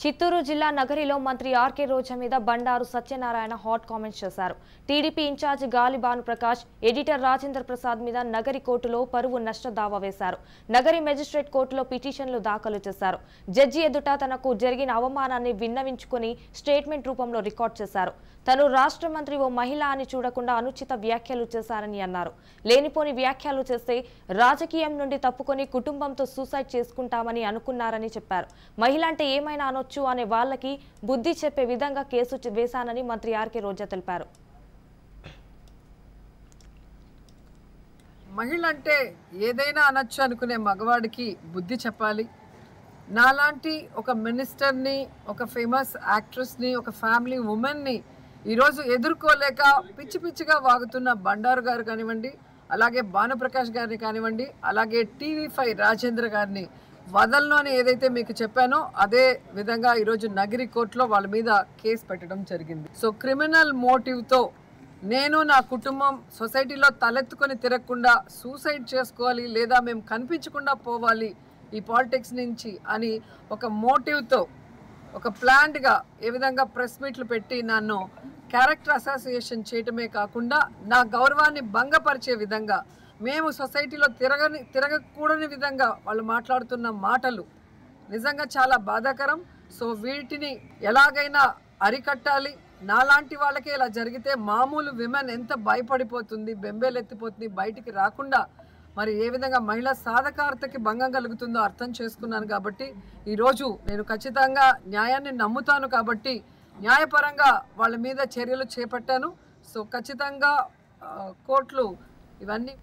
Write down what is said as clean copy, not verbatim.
చిత్తూరు జిల్లా నగరిలో మంత్రి ఆర్కే రోజా మీద బండారు సత్యనారాయణ హాట్ కామెంట్స్ చేశారు. టీడీపీ ఇన్ఛార్జ్ గాలి భానుప్రకాష్, ఎడిటర్ రాజేంద్ర ప్రసాద్ మీద నగరి కోర్టులో పరువు నష్ట దావా వేశారు. నగరి మెజిస్ట్రేట్ కోర్టులో పిటిషన్లు దాఖలు చేశారు. జడ్జి ఎదుట తనకు జరిగిన అవమానాన్ని విన్నవించుకుని స్టేట్మెంట్ రూపంలో రికార్డ్ చేశారు. తను రాష్ట్ర మంత్రి ఓ మహిళ అని చూడకుండా అనుచిత వ్యాఖ్యలు చేశారని అన్నారు. లేనిపోని వ్యాఖ్యలు చేస్తే రాజకీయం నుండి తప్పుకొని కుటుంబంతో సూసైడ్ చేసుకుంటామని అనుకున్నారని చెప్పారు. మహిళ అంటే ఏమైనా అనొచ్చు అనే వాళ్ళకి బుద్ధి చెప్పే విధంగా కేసు వేశానని మంత్రి ఆర్కే రోజా తెలిపారు. మహిళ అంటే ఏదైనా అనొచ్చు అనుకునే మగవాడికి బుద్ధి చెప్పాలి. నాలాంటి ఒక మినిస్టర్ని, ఒక ఫేమస్ యాక్ట్రెస్ని, ఒక ఫ్యామిలీ ఉమెన్ని ఈరోజు ఎదుర్కోలేక పిచ్చి పిచ్చిగా వాగుతున్న బండారు గారు కానివ్వండి, అలాగే భానుప్రకాష్ గారిని కానివ్వండి, అలాగే టీవీ5 రాజేంద్ర గారిని వదలను అని ఏదైతే మీకు చెప్పానో అదే విధంగా ఈరోజు నగిరి కోర్టులో వాళ్ళ మీద కేసు పెట్టడం జరిగింది. సో క్రిమినల్ మోటివ్తో నేను నా కుటుంబం సొసైటీలో తలెత్తుకొని తిరగకుండా సూసైడ్ చేసుకోవాలి, లేదా మేము కనిపించకుండా పోవాలి ఈ పాలిటిక్స్ నుంచి అని ఒక మోటివ్తో, ఒక ప్లాన్డ్గా ఏ విధంగా ప్రెస్ మీట్లు పెట్టి నన్ను క్యారెక్టర్ అసోసియేషన్ చేయటమే కాకుండా నా గౌరవాన్ని భంగపరిచే విధంగా, మేము సొసైటీలో తిరగకూడని విధంగా వాళ్ళు మాట్లాడుతున్న మాటలు నిజంగా చాలా బాధాకరం. సో వీటిని ఎలాగైనా అరికట్టాలి. నాలాంటి వాళ్ళకే ఇలా జరిగితే మామూలు విమెన్ ఎంత భయపడిపోతుంది, బెంబేలెత్తిపోతుంది, బయటికి రాకుండా మరి ఏ విధంగా మహిళా సాధకారతకి భంగం కలుగుతుందో అర్థం చేసుకున్నాను. కాబట్టి ఈరోజు నేను ఖచ్చితంగా న్యాయాన్ని నమ్ముతాను. కాబట్టి న్యాయపరంగా వాళ్ళ మీద చర్యలు చేపట్టాను. సో ఖచ్చితంగా కోర్టులు ఇవన్నీ